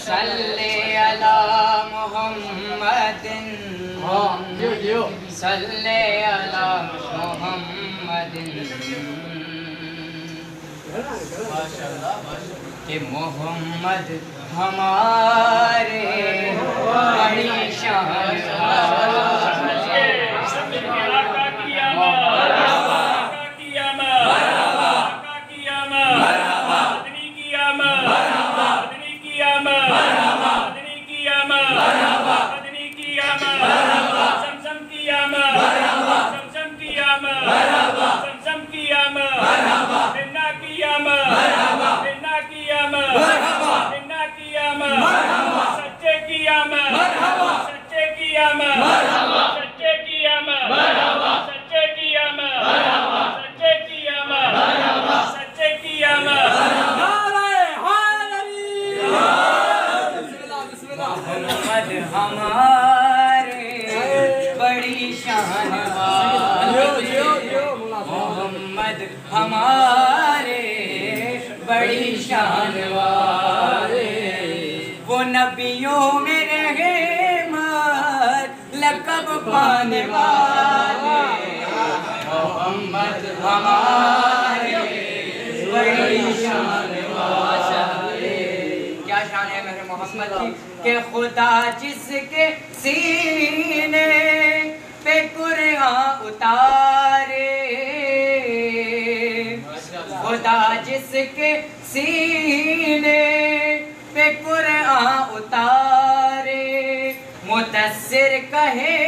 सल्ले अला मुहम्मदिन सल्ले अला मुहम्मदिन कि मोहम्मद हमारे बड़ी शान हमारे बड़ी शान वाले मोहम्मद हमारे बड़ी शान वाले वो नबियों में रहे मत लक़ब पाने वाले मोहम्मद हमारे बड़ी शान वाले। क्या शान है मेरे मोहम्मद की कि खुदा जिसके सीने पे कुरान उतारे खुदा जिसके सीने पे कुरान उतारे मुदस्सिर कहे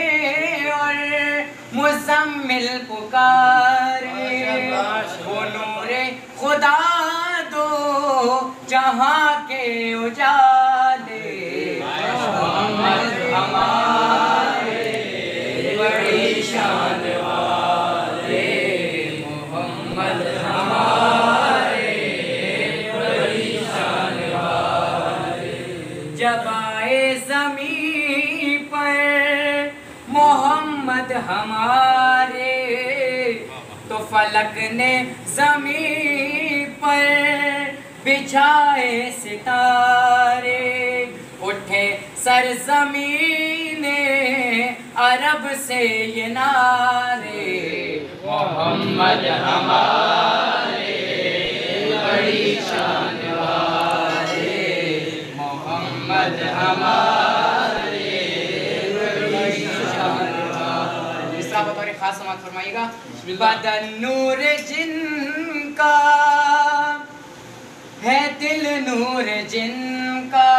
और मुज़म्मिल पुकारे वो नूरे खुदा दो जहाँ के उजाले मोहम्मद हमारे बड़ी शान वाले मोहम्मद हमारे बड़ी शान वाले। जब आए ज़मीं पर मोहम्मद हमारे तो फलक ने ज़मीं पर बिछाए सितारे उठे सरज़मीने अरब से ये नारे मोहम्मद हमारे बड़ी शान वाले मोहम्मद हमारे बड़ी शान वाले। दूसरा बतौर खास समात फरमाइएगा बदन नूर जिनका है दिल नूर जिनका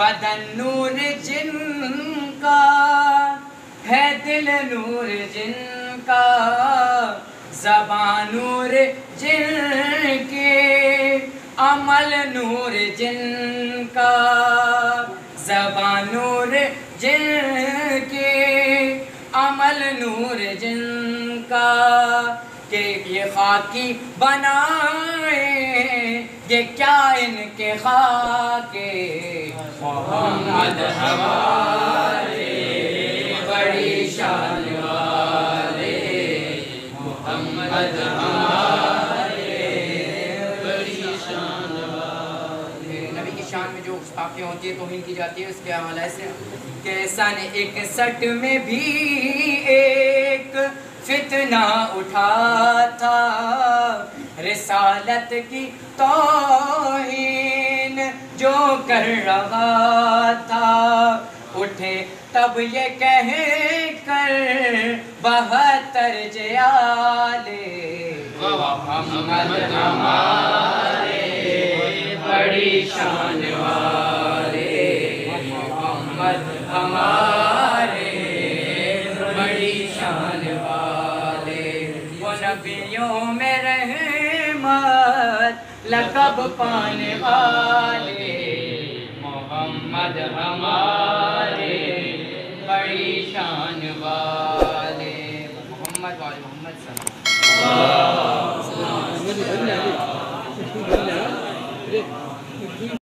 बदन नूर जिनका है दिल नूर जिनका ज़बान नूर जिनके अमल नूर जिनका ज़बान नूर जिनके अमल नूर जिनका कि ये खाकी बनाए ये क्या इनके खाके मोहम्मद हमारे बड़ी शान वाले मोहम्मद हमारे बड़ी शान वाले। नबी की शान में जो खाके होती है तौहीन की जाती है उसके हवाले से कि सन 61 में भी एक फितना उठा था रिसालत की तौहीन जो कर रहा था उठे तब ये कह कर 72 जयाले मोहम्मद हमारे बड़ी शान वाले मोहम्मद हमारे बड़ी शान वाले वो नबियों में रहमत लक़ब पाने वाले मोहम्मद हमारे बड़ी शान वाले मोहम्मद वाले मोहम्मद सल्लल्लाहु